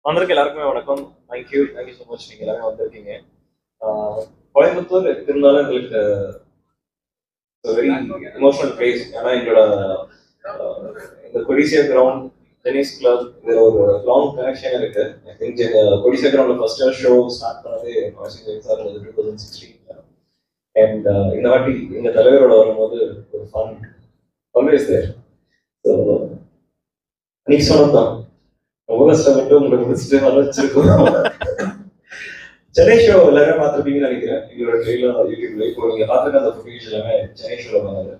வந்திருக்க எல்லாருக்குமே வணக்கம். Thank you so much. நீங்க எல்லாமே வந்திருக்கீங்க. கோயம்புத்தூர் இருந்தாலும் எங்களுக்கு வெரி எமோஷனல் பிளேஸ். ஏன்னா எங்களோட இந்த கொடிசியா கிரவுண்ட் டென்னிஸ் கிளப் இதில் ஒரு லாங் கனெக்ஷன் இருக்கு. ஐ திங்க் இந்த கொடிசியா கிரவுண்ட்ல ஃபர்ஸ்ட் ஷோ ஸ்டார்ட் பண்ணது சார் 2016. அண்ட் இந்த வாட்டி எங்க தலைவரோட வரும்போது ஒரு ஃபன் ஆல்வேஸ் தேர். ஸோ நீ சொன்னதான் ரொம்ப கஷ்டப்பட்டு உங்களுக்கு முடிச்சுட்டு வர வச்சிருக்கோம். சென்னை ஷோ எல்லாருமே பார்த்துருப்பீங்கன்னு நினைக்கிறேன். எங்களோட ட்ரெயிலர் யூடியூப்ல இப்போ நீங்க பார்த்துருக்க அந்த ஃபுட்டேஜ் எல்லாமே சென்னை ஷோல வந்தது.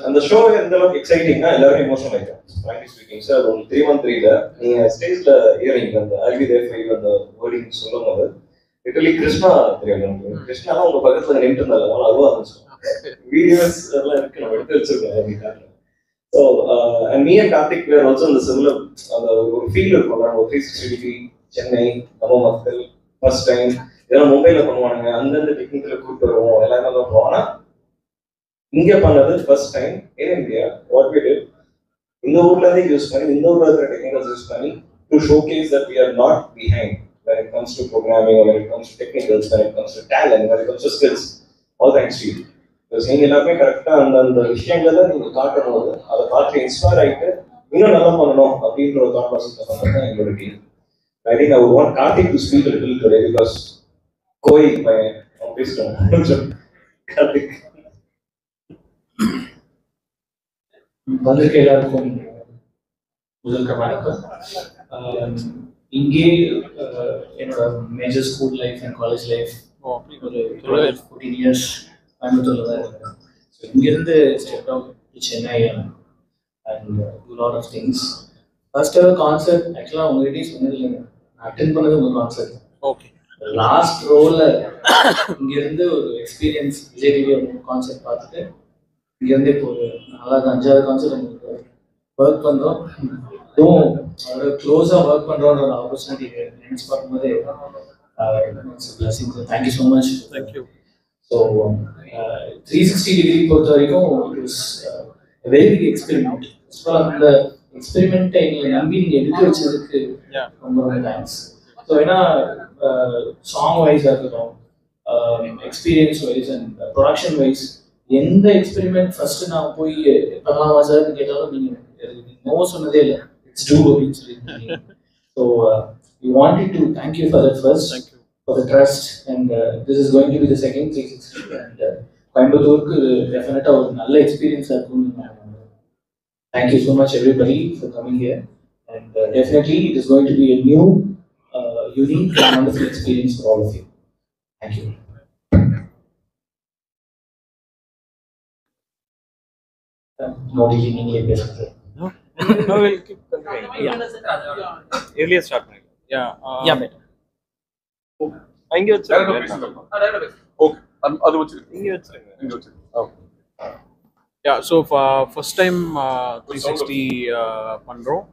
அந்த ஷோ எந்த அளவுக்கு எக்ஸைட்டிங்னா எல்லாருமே எமோஷனல் ஆயிட்டோம். ஃப்ராங்க்லி ஸ்பீக்கிங் சார், ஒரு 313 நீங்க ஸ்டேஜ்ல ஏறிங்க அந்த ஐவி தேர் ஃபைவ் அந்த வேர்டிங் சொல்லும் போது லிட்டரலி கிருஷ்ணா தெரியும். கிருஷ்ணா உங்க பக்கத்துல நின்று இருந்தாலும் அதுவும் ஆரம்பிச்சோம். வீடியோஸ் எல்லாம் இருக்கு, நம்ம எடுத்து வச்சிருக்கோம் அப்படின்ட்டு. So and me and Karthik were also அந்த சிமிலர் அந்த ஒரு ஃபீல் இருக்கும். ஒரு 360 டிகிரி சென்னை நம்ம மக்கள் ஃபர்ஸ்ட் டைம் இதெல்லாம் மும்பைல பண்ணுவானுங்க, அந்தந்த டெக்னிக்கல கூப்பிட்டு வருவோம் எல்லாமே பண்ணுவோம். ஆனால் இங்கே பண்ணது first time in India. What we did, இந்த ஊர்ல இருந்தே யூஸ் பண்ணி இந்த ஊர்ல இருக்கிற டெக்னிக்கல்ஸ் யூஸ் பண்ணி to showcase that we are not behind when it comes to programming or when it comes to technicals, when it comes to talent, when it comes to skills, all thanks to you. நீங்க எல்லாமே கரெக்டா அந்த அந்த விஷயங்களை நீங்க காட்டும் போது அதை பார்த்து இன்ஸ்பயர் ஆகிட்டு இன்னும் நல்லா பண்ணணும் அப்படின்ற ஒரு தாட் ப்ராசஸ் தான் எங்களோட team. I think I would want Karthik to speak a little today because கோய் பையன் பேசுறேன். கார்த்திக் வந்திருக்க எல்லாருக்கும் முதல் வணக்கம். இங்கே என்னோட major school life and college life ஒரு 14 இயர்ஸ் கோயம்புத்தூர்ல தான் இருக்கேன். ஸோ இங்கேருந்து step out to Chennai and do lot of things. First ever concert ஆக்சுவலாக உங்ககிட்டயும் சொன்னது இல்லைங்க, நான் அட்டென்ட் பண்ணது உங்கள் கான்சர்ட். ஓகே, லாஸ்ட் ரோவில் இங்கேருந்து ஒரு எக்ஸ்பீரியன்ஸ் விஜய் டிவி கான்சர்ட் பார்த்துட்டு இங்கேருந்து இப்போ ஒரு 5வது கான்சர்ட் உங்களுக்கு ஒர்க் பண்ணுறோம். அதுவும் ஒரு க்ளோஸாக ஒர்க் பண்ணுறோன்ற ஒரு ஆப்பர்ச்சுனிட்டி நினைச்சு பார்க்கும்போது thank you so much. Thank you. So 360 degree பொறுத்த வரைக்கும் it was very big experiment. அந்த எக்ஸ்பெரிமெண்ட்டை எங்களை நம்பி நீங்கள் எடுக்க வச்சதுக்கு ரொம்ப ரொம்ப தேங்க்ஸ். ஸோ ஏன்னா சாங் வைஸாக இருக்கட்டும், experience wise and production wise எந்த எக்ஸ்பெரிமெண்ட் ஃபர்ஸ்ட் நான் போய் பண்ணலாமா சார்னு கேட்டாலும் நீங்கள் நோ சொன்னதே இல்லை, இட்ஸ் டூ அப்படின்னு சொல்லியிருக்கீங்க. So we wanted to thank you for that first, for the trust. And this is going to be the second 360. And கோயம்புத்தூருக்கு டெஃபினட்டாக ஒரு நல்ல எக்ஸ்பீரியன்ஸாக இருக்கும்னு நான் thank you so much everybody for coming here. And definitely it is going to be a new unique and wonderful experience for all of you. Thank you. Nobody நீங்களே பேசுறது. No, we'll keep continuing. Earlier start பண்ணி. Yeah, better. அங்கே வச்சிருங்க. Okay, அது வச்சிருங்க. இங்கே வச்சிருங்க. Yeah, so first time 360 பண்றோம்.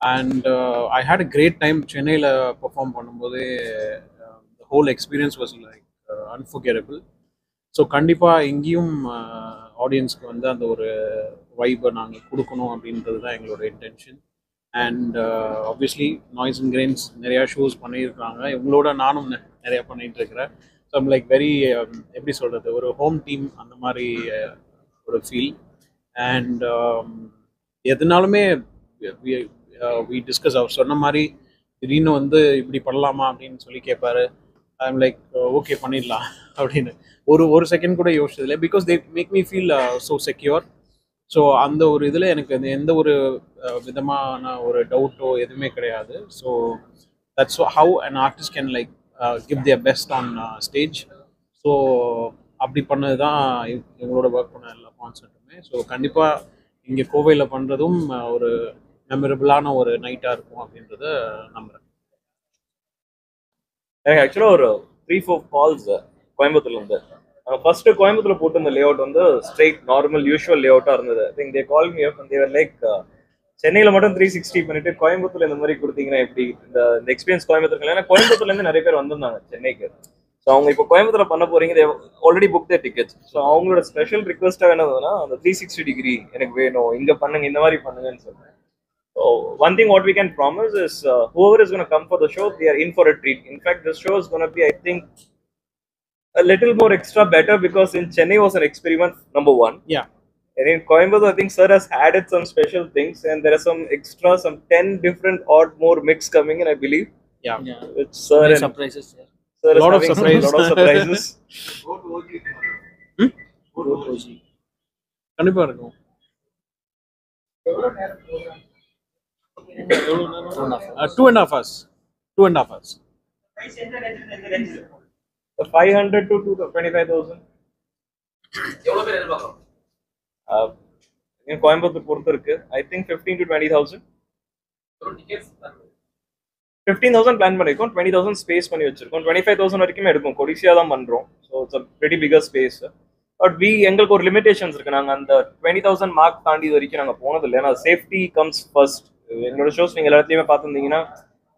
And I had a great time சென்னையில் பெர்ஃபார்ம் பண்ணும்போது. The whole experience was like unforgettable. So கண்டிப்பாக இங்கேயும் ஆடியன்ஸ்க்கு வந்து அந்த ஒரு வைப்பை நாங்கள் கொடுக்கணும் அப்படின்றது தான் எங்களோட intention. And obviously noise and grains நிறையா ஷோஸ் பண்ணியிருக்காங்க, இவங்களோட நானும் நிறையா பண்ணிகிட்டு இருக்கிறேன். ஸோ ஐம் லைக் வெரி எப்படி சொல்கிறது, ஒரு ஹோம் டீம் அந்த மாதிரி ஒரு ஃபீல். அண்ட் எதுனாலுமே வி டிஸ்கஸ். அவர் சொன்ன மாதிரி திடீர்னு வந்து இப்படி பண்ணலாமா அப்படின்னு சொல்லி கேட்பாரு. ஐம் லைக் ஓகே பண்ணிடலாம் அப்படின்னு ஒரு செகண்ட் கூட யோசிச்சதில்லை. Because they make me feel so secure. So அந்த ஒரு இதில் எனக்கு எந்த ஒரு விதமான ஒரு டவுட்டோ எதுவுமே கிடையாது. So that's how an artist can like give their best on stage. So அப்படி பண்ணது தான் எங்களோட ஒர்க் பண்ண எல்லா கான்சர்ட்டுமே. ஸோ கண்டிப்பாக இங்கே கோவையில் பண்ணுறதும் ஒரு மெமரபிளான ஒரு நைட்டாக இருக்கும் அப்படின்றத நம்புகிறேன். எனக்கு ஆக்சுவலாக ஒரு 3-4 கால்ஸ் கோயம்புத்தூர்லேருந்து. ஃபர்ஸ்ட் கோயம்புத்தூர்ல போட்டு இந்த லே அவுட் வந்து ஸ்ட்ரைட் நார்மல் யூஷுவல் லே அவுட்டாக இருந்தது. I think they call me up and they var like சென்னையில் மட்டும் 360 பண்ணிட்டு கோயம்புத்தூர்ல இந்த மாதிரி கொடுத்தீங்கன்னா எப்படி இந்த எக்ஸ்பீரியன்ஸ் கோயம்புத்தூர். ஏன்னா கோயம்புத்தூர்லேருந்து நிறைய பேர் வந்திருந்தாங்க சென்னைக்கு. ஸோ அவங்க இப்போ கோயம்புத்தூர்ல பண்ண போறீங்க, ஆல்ரெடி புக் தேர் டிக்கெட்ஸ். ஸோ அவங்களோட ஸ்பெஷல் ரிக்வஸ்ட்டாக என்னதுன்னா அந்த 360 டிகிரி எனக்கு வேணும், இங்கே பண்ணுங்க, இந்த மாதிரி பண்ணுங்கன்னு சொல்றேன். One thing what we can promise is whoever is going to come for the show, they are in for a treat. In fact, this show is going to be, I think, a little more extra better because in Chennai was an experiment, number one. Yeah. And in Coimbatore, I think Sir has added some special things, and there are some extra, some 10 different odd more mix coming in, I believe. Yeah. With Sir Many and surprises there. Sir is Lot of having surprise. lot of surprises. கண்டிப்பா இருக்கும். 2.5 hours. 2.5 hours. 500 to 25,000. In Coimbatore பொறுத்து இருக்கு. I think 15 to 20,000. 15,000 plan பண்ணிருக்கோம், 20,000 space பண்ணி வச்சிருக்கோம், 25,000 வரைக்கும் எடுக்கும். கொடிசியா தான் பண்றோம். So it's very bigger space. But எங்களுக்கு ஒரு லிமிடேஷன்ஸ் இருக்கு. நாங்கள் அந்த 20,000 மார்க் தாண்டி வரைக்கும் நாங்கள் போனது இல்லை. ஏன்னா சேஃப்டி கம்ஸ் ஃபர்ஸ்ட். எங்களோட ஷோஸ் நீங்கள் எல்லா இடத்துலையுமே பார்த்துருந்தீங்கன்னா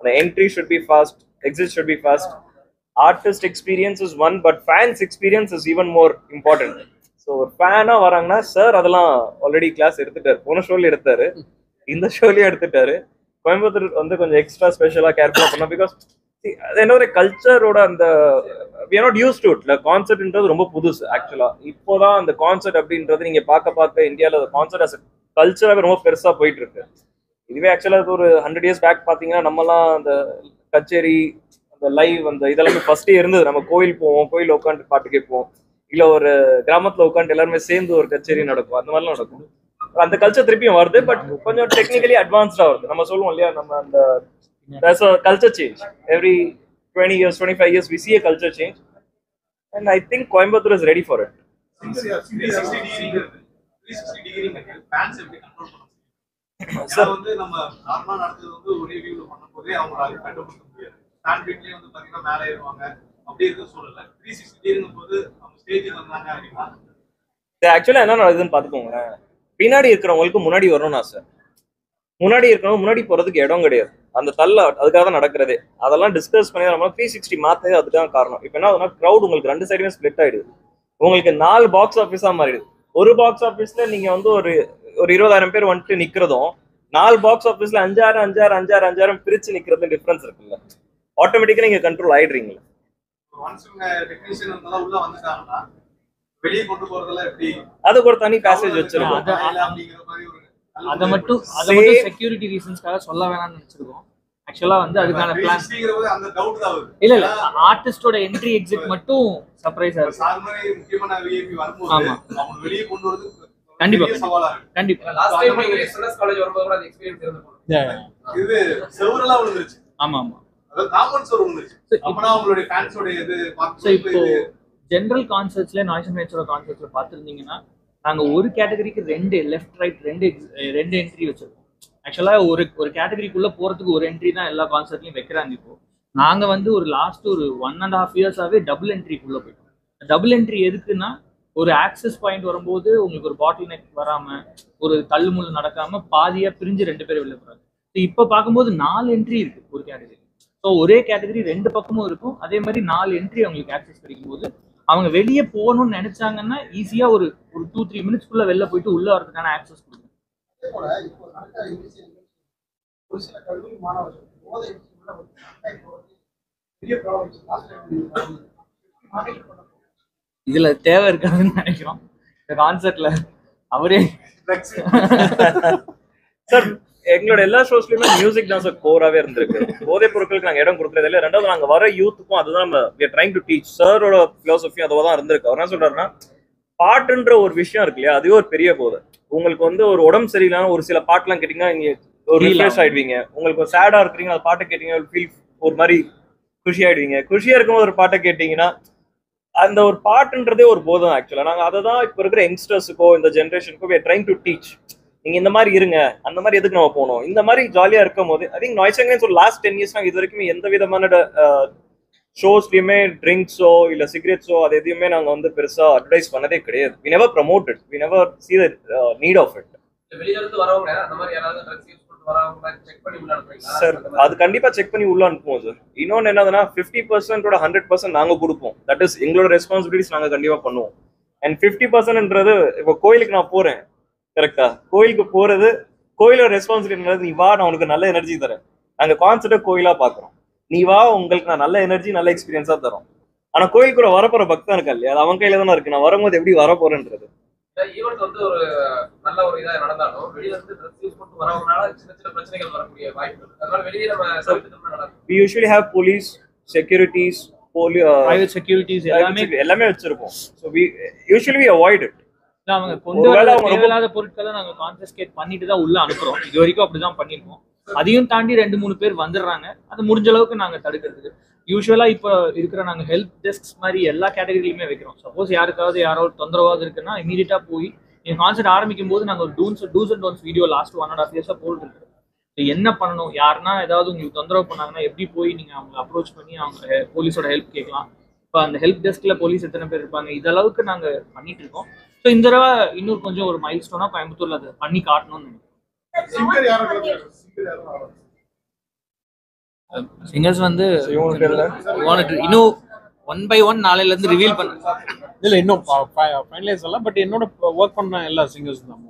அந்த entry should be fast, exit should be fast. Artist experience is one, but fans experience is even more important. So ஒரு ஃபேனாக வராங்கன்னா சார் அதெல்லாம் ஆல்ரெடி கிளாஸ் எடுத்துட்டாரு. போன ஷோலையும் எடுத்தாரு, இந்த ஷோலையும் எடுத்துட்டாரு. கோயம்புத்தூர் வந்து கொஞ்சம் எக்ஸ்ட்ரா ஸ்பெஷலாக கேர்ஃபுல்லாக பண்ணோம். பிகாஸ் அது என்ன ஒரு கல்ச்சரோட அந்த we are not used to it. கான்சர்ட்ன்றது ரொம்ப புதுசு ஆக்சுவலாக. இப்போதான் அந்த கான்சர்ட் அப்படின்றது நீங்கள் பார்க்க இந்தியாவில் கான்சர்ட் அஸ் கல்ச்சராகவே ரொம்ப பெருசாக போயிட்டு இருக்கு. இதுவே ஆக்சுவலாக ஒரு 100 years பேக் பார்த்தீங்கன்னா நம்மலாம் அந்த கச்சேரி, அந்த லைவ், அந்த இதெல்லாமே ஃபர்ஸ்டே இருந்தது. நம்ம கோயில் போவோம், கோயில் உட்காந்து பாட்டு கேட்போம், இல்லை ஒரு கிராமத்தில் உட்காந்து எல்லாருமே சேர்ந்து ஒரு கச்சேரி நடக்கும், அந்த மாதிரிலாம் நடக்கும். அந்த கல்ச்சர் திருப்பியும் வருது, பட் கொஞ்சம் டெக்னிக்கலி அட்வான்ஸ்டா வருது. நம்ம சொல்லுவோம் இல்லையா, நம்ம அந்த culture change every 20 years 25 years we see a culture change, and I think Coimbatore is ready for it. 360 degree fans எப்படி கண்ட்ரோல் பண்ணுவாங்க சார்? வந்து நம்ம நார்மலா நடக்குது வந்து ஒரே வியூல பண்ணும்போதே அவங்க அதை கண்டுபிடிக்க முடியாது. ஸ்டாண்ட் வீட்லயே வந்து பாத்தீங்கன்னா மேலே ஏறுவாங்க, அப்படி இருக்க சொல்லல. 360 டிகிரிங்கும் போது அவங்க ஸ்டேஜ்ல வந்தாங்க அப்படின்னா ஆக்சுவலா என்ன நடக்குதுன்னு பாத்துக்கோங்களேன். பின்னாடி இருக்கிறவங்களுக்கு முன்னாடி வரணும்னா சார், முன்னாடி இருக்கணும், முன்னாடி போறதுக்கு இடம் கிடையாது. அந்த தள்ள அதுக்காக தான் நடக்கிறதே. அதெல்லாம் டிஸ்கஸ் பண்ணி நம்ம 360 மாத்தது அதுதான் காரணம். இப்போ என்ன ஆகுதுன்னா கிரௌட் உங்களுக்கு 2 சைடுமே ஸ்பிளிட் ஆயிடுது. உங்களுக்கு 4 பாக்ஸ் ஆஃபீஸா மாறிடுது. ஒரு பாக்ஸ் ஆஃபீஸ்ல நீங்க வந்து ஒரு 20,000 பேர் வந்துட்டு நிக்கிறதும், 4 பாக்ஸ் ஆஃபீஸ்ல 5,000 பிரிச்சு நிக்கிறது டிஃபரன்ஸ் இருக்குல்ல. ஆட்டோமேட்டிக்கா நீங்க கண்ட்ரோல் ஆயிடுறீங்களா. உள்ள வந்துட்டாங்கன்னா வெளியே கொண்டு போறதெல்லாம் எப்படி, அதுக்கு ஒரு தனி பேசேஜ் வச்சிருக்கோம். அதை மட்டும் செக்யூரிட்டி ரீசன்ஸ்க்காக சொல்ல வேணாம்னு நினைச்சிருக்கோம். ஆக்சுவலா வந்து அதுக்கான பிளான் அந்த டவுட் தான் வருது. இல்ல ஆர்டிஸ்டோட என்ட்ரி எக்ஸிட் மட்டும் சர்ப்ரைஸா இருக்கு. சார்மரே முக்கியமான விஐபி வரும்போது அவங்க வெளியே கொண்டு வரது கண்டிப்பா சவாலா இருக்கு. கண்டிப்பா லாஸ்ட் டைம் நீங்க எஸ்என்எஸ் காலேஜ் வரும்போது கூட அந்த எக்ஸ்பீரியன்ஸ் இருந்துச்சு. இது செவரெல்லாம் விழுந்துருச்சு. ஆமா ஆமா, அது காமன் சோர் விழுந்துருச்சு. அப்பனா அவங்களுடைய ஃபேன்ஸோட இது சோ இப்போ ஜெனரல் கான்சர்ட்ஸ்ல நாய்ஸ் அண்ட் லைட்ஸோட கான்சர்ட்ஸ்ல பாத்துருந்தீங்கன்னா நாங்க ஒரு கேட்டகரிக்கு 2 லெஃப்ட் ரைட் 2 என்ட்ரி வச்சிருக்கோம். ஆக்சுவலா ஒரு கேட்டகரிக்குள்ள போறதுக்கு ஒரு என்ட்ரி தான் எல்லா கான்சர்ட்லயும் வைக்கிறாங்க. இப்போ நாங்க வந்து ஒரு லாஸ்ட் ஒரு 1.5 இயர்ஸாவே டபுள் என்ட்ரிக்குள்ள போயிட்டோம். டபுள் என்ட்ரி எதுக்குன்னா ஒரு ஆக்சஸ் பாயிண்ட் வரும்போது உங்களுக்கு ஒரு பாட்டில் நெக் வராம, ஒரு தள்ளுமுள்ளு நடக்காம பாதியா பிரிஞ்சு 2 பேர் வெளில போறாங்க. இப்போ பார்க்கும்போது 4 என்ட்ரி இருக்கு ஒரு கேட்டகரி. ஸோ ஒரே கேட்டகரி 2 பக்கமும் இருக்கும். அதே மாதிரி 4 என்ட்ரி அவங்களுக்கு ஆக்சஸ் கிடைக்கும் போது அவங்க வெளியே போகணும்னு நினைச்சாங்கன்னா ஈஸியா ஒரு 2-3 மினிட்ஸ்க்குள்ள வெளில போயிட்டு உள்ள வரதுக்கான ஆக்சஸ் கொடுக்கும். இதுல தேவை இருக்காதுன்னு நினைக்கிறோம் இந்த கான்செர்ட்ல. அவரே சார் எங்களோட எல்லா ஷோஸ்லயுமே மியூசிக் தான் சார் கோராவே இருந்திருக்கு. போதைப் பொருட்களுக்கு நாங்க இடம் கொடுக்கறது இல்லை. ரெண்டாவது நாங்க வர யூத்துக்கும் அதுதான் நம்ம ட்ரைங் டு டீச். சாரோட பிலாசபி அதுவா தான் இருந்திருக்கு. அவர் என்ன சொல்றாருன்னா, பாட்டுன்ற ஒரு விஷயம் இருக்கு இல்லையா, அதுவே ஒரு பெரிய போதை. உங்களுக்கு வந்து ஒரு உடம்பு சரியில்லாம ஒரு சில பாட்டுலாம் கேட்டீங்கன்னா நீங்க ஒரு ரிஃப்ரெஷ் ஆயிடுவீங்க. உங்களுக்கு ஒரு சேடா இருக்கிறீங்க, அந்த பாட்டை கேட்டீங்கன்னா ஃபீல் ஒரு மாதிரி குஷி ஆயிடுவீங்க. குஷியா இருக்கும்போது ஒரு பாட்டை கேட்டீங்கன்னா அந்த ஒரு பாட்டுன்றதே ஒரு போதை. ஆக்சுவலா நாங்க அதை தான் இப்போ இருக்கிற யங்ஸ்டர்ஸுக்கோ இந்த ஜென்ரேஷனுக்கோ we are trying to teach. நீங்க இந்த மாதிரி இருங்க, அந்த மாதிரி எதுக்கு நம்ம போகணும், இந்த மாதிரி ஜாலியா இருக்கும் போது. I think noise and lights ஒரு லாஸ்ட் 10 years நாங்கள் இது வரைக்கும் எந்த விதமான ஷோஸ்லயுமே ட்ரிங்க்ஸோ இல்ல சிகரெட்ஸோ அது எதையுமே நாங்க வந்து பெருசா அட்வர்டைஸ் பண்ணதே கிடையாது. we never promote it, we never see the need of it. வெளியில இருந்து வரவங்க அந்த மாதிரி யாராவது ட்ரக்ஸ் யூஸ் பண்ணிட்டு வரவங்க செக் பண்ணி உள்ள அனுப்புறீங்களா சார்? அது கண்டிப்பா செக் பண்ணி உள்ள அனுப்புவோம் சார். இன்னொன்னு என்னதுன்னா 50% 100% நாங்க கொடுப்போம். தட் இஸ் எங்களோட ரெஸ்பான்சிபிலிட்டிஸ் நாங்க கண்டிப்பா பண்ணுவோம். அண்ட் 50%ன்றது இப்போ கோயிலுக்கு நான் போறேன் கரெக்டா, கோயிலுக்கு போறது கோயிலோட ரெஸ்பான்சிபிலிட்டி நீ வா, நான் உனக்கு நல்ல எனர்ஜி தரேன். நாங்க கான்செப்டை கோயிலா பாக்குறோம். நீ வா, உங்களுக்கு நான் நல்ல எனர்ஜி நல்ல எக்ஸ்பீரியன்ஸா தரோம். ஆனா கோயிலுக்குள்ள வரப்போற பக்தன் இருக்கா இல்லையா, அது அவன் கையில தானே இருக்கு. நான் வரும்போது எப்படி வரப்போறேன்றது. ஈவெண்ட் வந்து ஒரு நல்ல ஒரு இதா நடந்தாலும் வெளியில இருந்து ட்ரெஸ் யூஸ் பண்ணிட்டு வரவங்கனால சின்ன சின்ன பிரச்சனைகள் வரக்கூடிய வாய்ப்பு இருக்கு. அதனால வெளியே நம்ம தவிர்த்துட்டோம்னா நல்லா இருக்கும். We usually have police, securities, private securities எல்லாமே வச்சிருப்போம். So we usually avoid it. அவங்க கொண்டு வர தேவையில்லாத பொருட்களை நாங்க கான்ஃபிஸ்கேட் பண்ணிட்டு தான் உள்ள அனுப்புறோம். இது வரைக்கும் அப்படிதான் பண்ணிருக்கோம். அதையும் தாண்டி 2-3 பேர் வந்துடுறாங்க. அது முடிஞ்ச அளவுக்கு நாங்க தடுக்கிறதுக்கு யூஸ்வலா இப்போ இருக்கிற நாங்க ஹெல்ப் டெஸ்க் மாதிரி எல்லா கேட்டகரியிலுமே வைக்கிறோம். சப்போஸ் யாருக்காவது யாராவது தொந்தரவாக இருக்குன்னா இமீடியட்டா போய் நீங்க கான்சர்ட் ஆரம்பிக்கும் போது நாங்க ஒரு dos and don'ts video last 1.5 years போட்டுருக்கு. என்ன பண்ணணும், யாருன்னா ஏதாவது உங்களுக்கு தொந்தரவு பண்ணாங்கன்னா எப்படி போய் நீங்க அவங்க அப்ரோச் பண்ணி அவங்க போலீஸோட ஹெல்ப் கேட்கலாம். இப்போ அந்த ஹெல்ப் டெஸ்க்ல போலீஸ் எத்தனை பேர் இருப்பாங்க, இதளவுக்கு நாங்க பண்ணிட்டு இருக்கோம். ஸோ இந்த தடவை இன்னொரு கொஞ்சம் ஒரு மைல் ஸ்டோனா கோயம்புத்தூர்ல அதை பண்ணி காட்டணும்னு சிங்கர்ஸ் வந்து இன்னும் 1 by 1 நாளையில இருந்து ரிவீல் பண்ண இல்ல இன்னும் ஃபைனலைஸ் ஆகல. பட் என்னோட ஒர்க் பண்ண எல்லா சிங்கர்ஸ் தான்.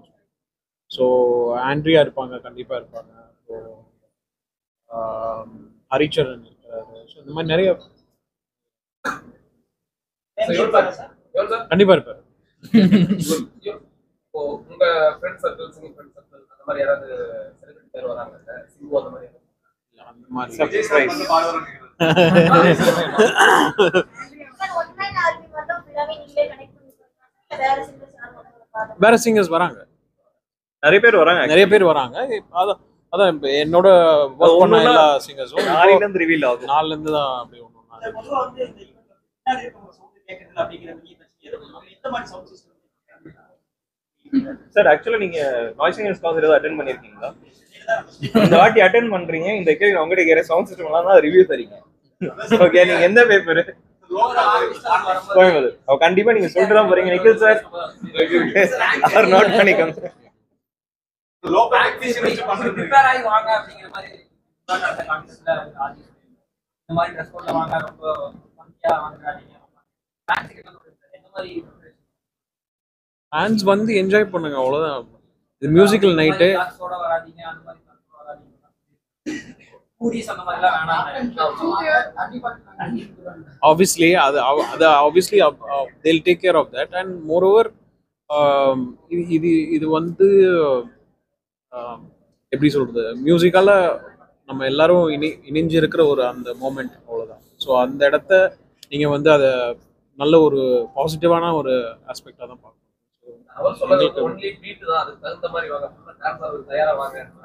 ஸோ ஆண்ட்ரியா இருப்பாங்க, கண்டிப்பா இருப்பாங்க. ஸோ ஹரிச்சரன் இருக்காரு. ஸோ இந்த மாதிரி நிறைய கண்டிப்பா இருப்பாரு. இப்போ உங்க friend circle, singing friend circle அந்த மாதிரி யாராவது செலிபிரிட்டி பேர் வராங்க சிம்பு அந்த மாதிரி அந்த மாதிரி சர்ப்ரைஸ். வேற சிங்கர்ஸ் வராங்க, நிறைய பேர் வராங்க. அதான் அதான் இப்ப என்னோட ஒர்க் பண்ண எல்லா சிங்கர்ஸும் நாளையில இருந்து ரிவீல் ஆகும். 4ல இருந்து தான் அப்படி ஒண்ணு. சார் ஆக்சுவலா நீங்க நாய்ஸ் சிங்கர்ஸ் கான்சர்ட் ஏதாவது அட்டெண்ட் பண்ணிருக்கீங்களா? இந்த வாட்டி அட்டெண்ட் பண்றீங்க, இந்த கேள்வி உங்ககிட்ட கேட்கிற சவுண்ட் சிஸ்டம் எல்லாம் தான் ரிவ்யூ தரீங்க. ஓகே, நீங்க எந்த பேப்பர் கோயம்புத்தூர்? கண்டிப்பா நீங்க சொல்லிட்டு தான் போறீங்க. நிக்கில் சார் ஆர் நோட் பண்ணிக்கோங்க. ஃபேன்ஸ் வந்து என்ஜாய் பண்ணுங்க, அவ்வளவுதான். இது musical night. Obviously obviously they'll take care of that. And moreover இது வந்து எப்படி சொல்றது, மியூசிக்கால நம்ம எல்லாரும் இணைஞ்சு இருக்கிற ஒரு அந்த மோமெண்ட், அவ்வளவுதான். ஸோ அந்த இடத்த நீங்க வந்து அதை நல்ல ஒரு பாசிட்டிவான ஒரு ஆஸ்பெக்டா தான் பார்க்கணும்.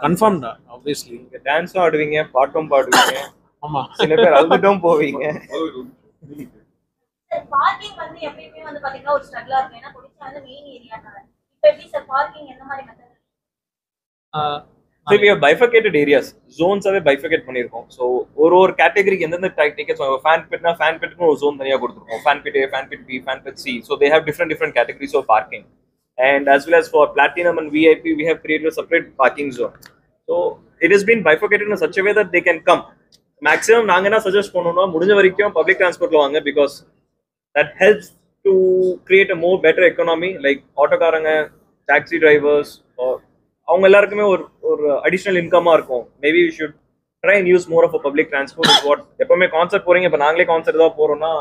கன்ஃபார்ம்டா, ஆப்வியஸ்லி நீங்க டான்ஸும் ஆடுவீங்க, பாட்டும் பாடுவீங்க. ஆமா, சில பேர் அழுதுட்டும் போவீங்க. பார்க்கிங் வந்து எப்பவுமே வந்து பாத்தீங்கன்னா ஒரு ஸ்ட்ரகிளா இருக்கு. ஏன்னா கொடிச்சா வந்து மெயின் ஏரியானால இப்போ எப்படி சார் பார்க்கிங் எந்த மாதிரி method? So we have bifurcated areas, zones away bifurcate பண்ணிருக்கோம். So ஒரு கேட்டகரிக்கு எந்தெந்த டிக்கெட்ஸ் ஃபேன் பிட்னா ஃபேன் பிட்க்கு ஒரு zone தனியா கொடுத்திருக்கோம். Fan bit A, fan bit B, fan bit C. So they have different categories of parking. And as well as for platinum and VIP, we have created a separate parking zone. So it has been bifurcated in such a way that they can come. Maximum நாங்க என்ன suggest பண்ணோம்னா முடிஞ்ச வரைக்கும் public டிரான்ஸ்போர்ட்ல வாங்க, because that helps to create a more better economy. Like ஆட்டோக்காரங்க, taxi drivers, அவங்க எல்லாருக்குமே ஒரு அடிஷனல் இன்கமா இருக்கும். Maybe we should try and use more of public transport. Is what எப்பவுமே கான்சர்ட் போறீங்க, இப்போ நாங்களே கான்சர்ட் தான் போறோம்னா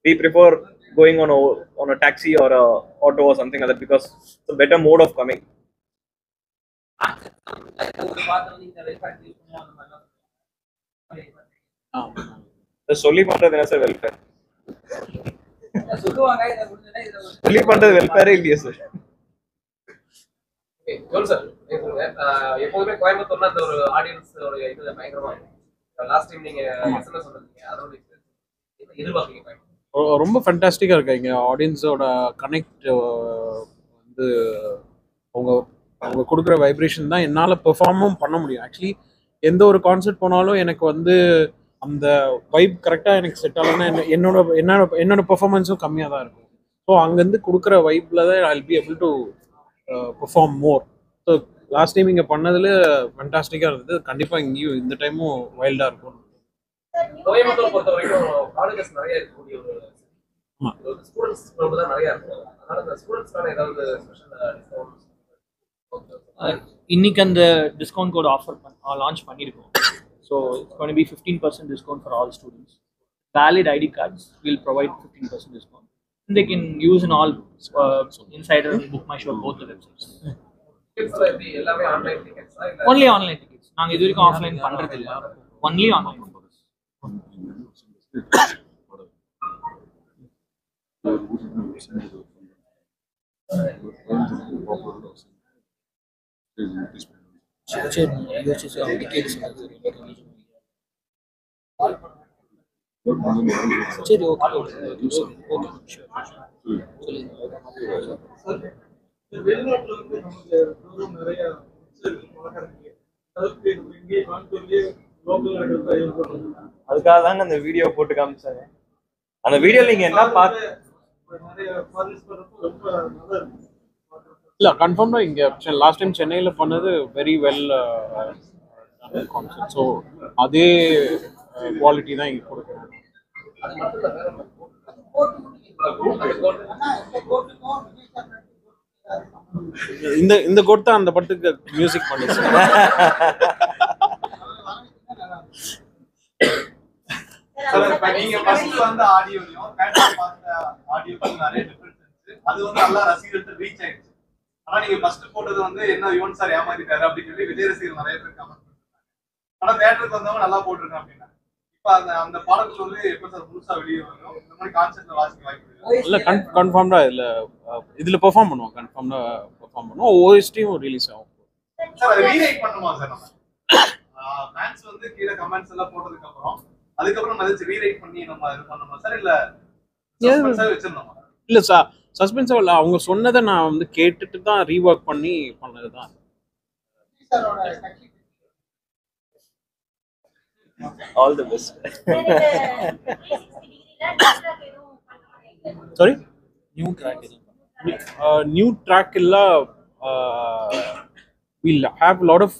we prefer going on a taxi or a auto or something like that, because it's a better mode of coming. சொல்லி பண்றது என்ன sir welfare? சொல்லி பண்றது வெல்ஃபேரே இல்லையா சார்? எப்போதுமே கோயம்புத்தூர்ல அந்த ஒரு ஆடியன்ஸ் இது பயங்கரமா லாஸ்ட் டைம் நீங்க எஸ்எம்எஸ் சொல்றீங்க, அதோட எதிர்பார்க்கீங்க? ரொம்ப ஃபேண்டாஸ்டிக்கா இருக்கு. இங்க ஆடியன்ஸோட கனெக்ட் வந்து அவங்க கொடுக்குற வைப்ரேஷன் தான் என்னால் பெர்ஃபார்மும் பண்ண முடியும். ஆக்சுவலி எந்த ஒரு கான்சர்ட் போனாலும் எனக்கு வந்து அந்த வைப் கரெக்டாக எனக்கு செட் ஆகலைன்னா என்னோட பெர்ஃபார்மன்ஸும் கம்மியாக தான் இருக்கும். ஸோ அங்கேருந்து கொடுக்குற வைப்பில் தான் I'll be able to perform more. So last time இங்கே பண்ணதில் ஃபேண்டாஸ்டிக்காக இருந்தது. கண்டிப்பாக இங்கேயும் இந்த டைமும் வைல்டாக இருக்கும். கோயம்புத்தூர் பொறுத்த வரைக்கும் காலேஜஸ் நிறைய இருக்கக்கூடிய ஒரு ஸ்டூடெண்ட்ஸ் தான் நிறைய இருக்கும். அதனால அந்த ஸ்டூடெண்ட்ஸ்க்கான ஏதாவது ஸ்பெஷல் டிஸ்கவுண்ட் இன்னைக்கு அந்த டிஸ்கவுண்ட் கோட் ஆஃபர் லான்ச் பண்ணியிருக்கோம். So it's gonna be 15% discount for all students. Valid ID cards will provide 15% discount. They can use in all Insider and Book My Show, both the websites. Only online tickets. நாங்க இது வரைக்கும் offline பண்றது இல்ல. Only online. சரி okay வெளிநாட்டுல வந்து நமக்கு நிறைய அதுக்காக தாங்க அந்த வீடியோ போட்டு காமிச்சாங்க. அந்த வீடியோல நீங்க என்ன பார்த்து இல்ல கன்ஃபார்ம்டா இங்க லாஸ்ட் டைம் சென்னையில பண்ணது வெரி வெல் கான்செப்ட். ஸோ அதே குவாலிட்டி தான் இங்க கொடுக்கணும். இந்த கோட் தான் அந்த படத்துக்கு மியூசிக் பண்ணிச்சு. நீங்க ஃபர்ஸ்ட் வந்து ஆடியோலயும் பார்த்த ஆடியோக்கும் நிறைய டிஃபரன்ஸ் இருந்துச்சு. அது வந்து நல்லா ரசிகர்கள் ரீச் ஆயிடுச்சு. ஆனா நீங்க ஃபர்ஸ்ட் போட்டது வந்து என்ன யுவன் சார் ஏமாத்திட்டாரு அப்படின்னு சொல்லி விஜய் ரசிகர்கள் நிறைய பேர் கமெண்ட் பண்ணிருக்காங்க. ஆனா தியேட்டருக்கு வந்தவங்க நல்லா போட்டிருக்காங்க அப்படின்னா இப்ப அந்த பாடல்கள் வந்து எப்ப சார் முழுசா வெளியே வரும்? இந்த மாதிரி கான்செப்ட்ல வாசிக்க வாய்ப்பு இல்ல கன்ஃபார்ம்டா இதுல பெர்ஃபார்ம் பண்ணுவோம். கன்ஃபார்ம்டா பெர்ஃபார்ம் பண்ணுவோம். ஓஎஸ்டியும் ரிலீஸ் ஆகும். சார் அதை ரீரைட் பண்ணுமா சார்? நம்ம ஃபேன்ஸ் வந்து கீழே கமெண்ட்ஸ் எல்லாம் போட்டதுக்கு அப்புறம் அதுக்கப்புறம் அதை ரீரைட் பண்ணி நம்ம இது பண்ணணுமா சார்? இல்ல சஸ்பென்ஸா வச்சிரணுமா? இல்ல சஸ்பென்ஸா இல்ல, அவங்க சொன்னதை நான் வந்து கேட்டுட்டு தான் ரீவொர்க் பண்ணி பண்ணதுதான். All the best. Sorry, new track இல்ல we'll have a lot of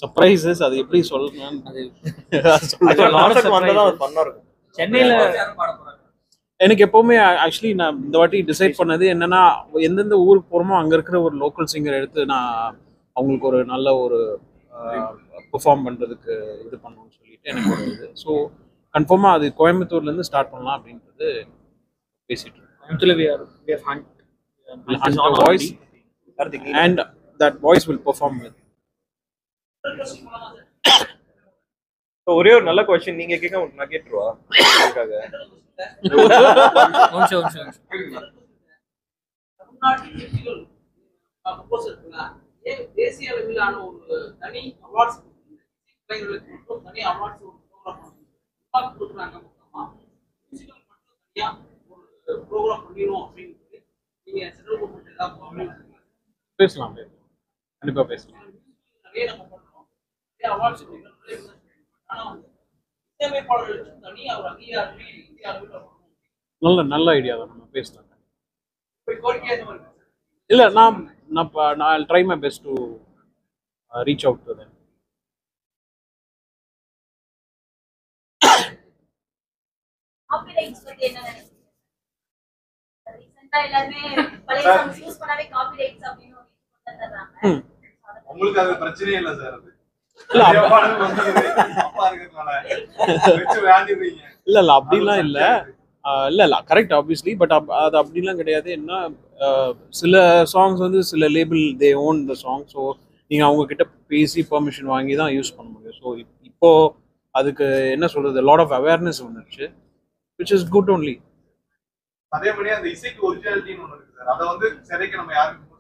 surprises. அது எப்படி சொல்லணும், சென்னையில எனக்கு எப்பவுமே ஆக்சுவலி நான் இந்த வாட்டி டிசைட் பண்ணது என்னன்னா, எந்தெந்த ஊருக்கு போகிறோமோ அங்கே இருக்கிற ஒரு லோக்கல் சிங்கர் எடுத்து நான் அவங்களுக்கு ஒரு நல்ல ஒரு பெர்ஃபார்ம் பண்ணுறதுக்கு இது பண்ணணும்னு சொல்லிட்டு எனக்கு ஒரு இது. ஸோ கன்ஃபார்மாக அது கோயம்புத்தூர்லேருந்து ஸ்டார்ட் பண்ணலாம் அப்படின்றது பேசிட்டு இருக்கோம். Voice and that voice will perform with. ஒரே ஒரு நல்ல क्वेश्चन நீங்க கேட்க நான் கேட்றவா அதுக்காக தேசிய அளவிலான ஒரு தனி அவார்ட்ஸ் தனி அவார்ட்ஸ் கொடுக்குறாங்க. மொத்தமா மியூசிக்கல் மட்டும் தனியா ஒரு ப்ரோக்ராம் பண்ணிடணும் அப்படின்னு நீங்க சென்ட்ரல் கவர்மெண்ட் ஏதாவது பேசலாம், கண்டிப்பா பேசலாம். நிறைய நம்ம பண்றோம், நிறைய அவார்ட்ஸ் ஆனா இசையமைப்பாளர்களுக்கு தனி அவர் அங்கீகாரமே இந்திய அளவில் நல்ல ஐடியா தான், நம்ம பேசலாம். கோரிக்கை இல்ல நான் I'll try my best to reach out to them. Copyrights பத்தி என்ன நினைக்கிறீங்க? ரீசன்ட்டா எல்லாரும் பழைய சாங்ஸ் யூஸ் பண்ணாவே காப்பிரைட்ஸ் அப்படினு ஒரு இது பண்றாங்க. உங்களுக்கு அது பிரச்சனையே இல்ல சார்? அது இல்ல அப்பா இருக்கறனால வெச்சு வாண்டிடுவீங்க? இல்ல அப்படிலாம் இல்ல. இல்ல கரெக்ட் ஆப்வியஸ்லி, பட் அது அப்படிலாம் கிடையாது. என்ன சில சாங்ஸ் வந்து சில label they own the song. So நீங்கள் அவங்க கிட்ட பேசி பெர்மிஷன் வாங்கி தான் யூஸ் பண்ண முடியும். ஸோ இப்போ அதுக்கு என்ன சொல்றது, லாட் ஆஃப் அவேர்னஸ் வந்துருச்சு, விச் இஸ் குட் ஒன்லி. அதே மாதிரி அந்த இசைக்கு ஒரிஜினாலிட்டின்னு ஒன்று இருக்கு சார். அதை வந்து சிறைக்கு நம்ம யாருக்கும்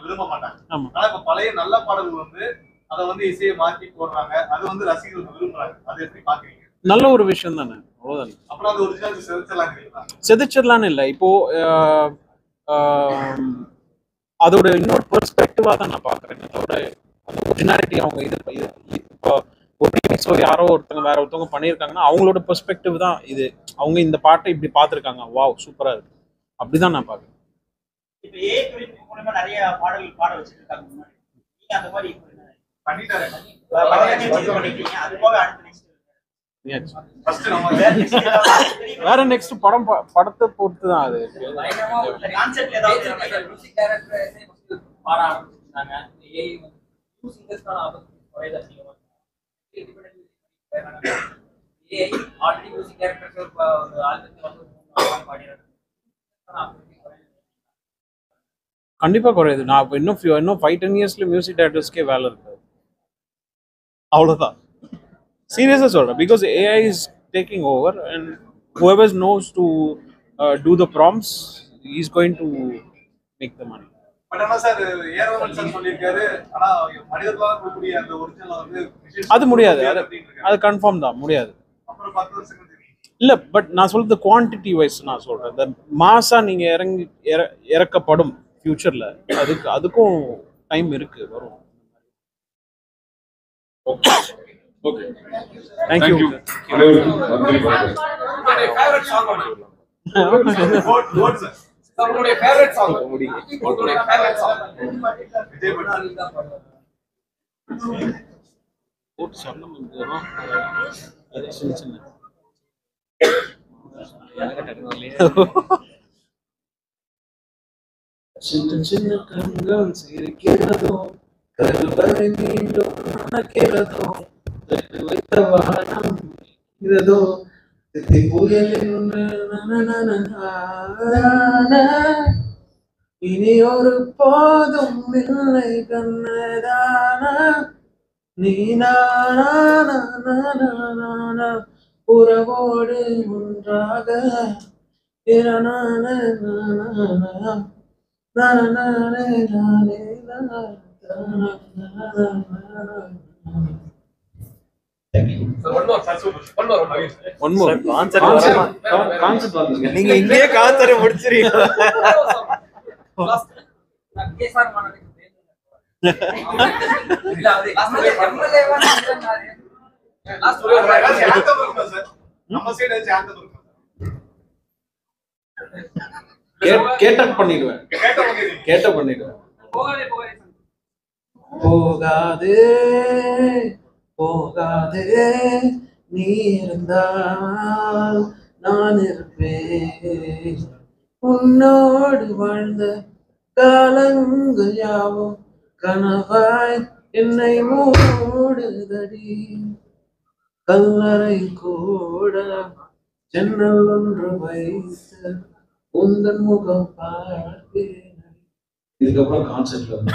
விரும்ப மாட்டாங்க. ஆனா இப்ப பழைய நல்ல பாடல்கள் வந்து அதை வந்து இசையை மாற்றி போடுறாங்க, அது வந்து ரசிகர்கள் விரும்புறாங்க. அதை எப்படி பாக்குறீங்க? நல்ல ஒரு விஷயம் தானே, அவ்வளவுதானே. அப்புறம் அந்த ஒரிஜினாலிட்டி செதைச்சிடலான்னு இல்லை. இப்போ அதோட இன்னொரு பெர்ஸ்பெக்டிவா தான் நான் பாக்குறேன். அதோட அந்த ஒரிஜினாலிட்டி அவங்க இது இப்போ ஒரு யாரோ ஒருத்தவங்க வேற ஒருத்தவங்க பண்ணியிருக்காங்கன்னா அவங்களோட பெர்ஸ்பெக்டிவ் தான் இது. அவங்க இந்த பாட்டை இப்படி பார்த்துருக்காங்க, வாவ் சூப்பரா இருக்கு, அப்படிதான் நான் பாக்குறேன். இப்ப ஏஐ மூலமா நிறைய பாடல்கள் பாட வச்சிருக்காங்க. நீங்க அந்த மாதிரி பண்ணிட்டாரு. அது போக அடுத்து வேற நெக்ஸ்ட் படத்தை பொறுத்து தான் அது. பாட ஆரம்பிச்சிருந்தாங்க. ஏஐ வந்து நியூ சிங்கர்ஸ்க்கான ஆப்பர்ச்சுனிட்டி குறையுது அதிகமாக. ஏஐ ஆல்ரெடி மியூசிக் டைரக்டர்ஸ் ஒரு ஆல்பத்தில் வந்து 3 நாள் பாடிடுறாங்க. கண்டிப்பா குறையுது. நான் இப்போ இன்னும் 5-10 இயர்ஸ்ல மியூசிக் டைரக்டர்ஸ்க்கே வேலை இருக்கு. அவ்வளோதான். சீரியஸாக சொல்கிறேன். Because AI is taking over and whoever knows to do the prompts is going to make the money. But ஆனா சார் ஏரோமன் சார் சொல்லியிருக்காரு, ஆனா மனிதர்களால் கூடிய அந்த ஒரிஜினல் வந்து அது முடியாது. அது கன்ஃபார்ம் தான் முடியாது. அப்புறம் 10 வருஷம் இல்லை, பட் நான் சொல்றது குவான்டிட்டி வைஸ் நான் சொல்கிறேன். இந்த மாசா நீங்கள் இறக்கப்படும் ஃபியூச்சரில் அதுக்கும் டைம் இருக்கு, வரும். Okay okay, thank you. Favourite song what sir? உங்களுடைய ஃபேவரட் சாங் உங்களுடைய ஃபேவரட் சாங் விஜய் பட் போட்டு சொன்ன அது சின்ன சின்ன சின்ன சின்ன கண்கள் சிரிக்கிறதோ, கருவறை மீண்டும் நடக்கிறதோ, தட்டு வைத்த வானம் இதோ புயலின் இனி ஒரு போதும் இல்லை கண்ணதானா நீ நானா உறவோடு ஒன்றாக நீங்க இங்கேயே கான்சர்ட் முடிச்சிருக்கீங்க. கேட்ட பண்ணிடுவேன். போகாதே போகாதே நீ இருந்தால் நான் இருப்பேன், உன்னோடு வாழ்ந்த காலங்கள் யாவும் கனவாய் என்னை மூடுதடி, கல்லறை கூட ஜன்னல் ஒன்று வைத்து உந்தன் முகம் பார்ப்பேன். இதுக்கப்புறம் கான்செப்ட்ல வந்து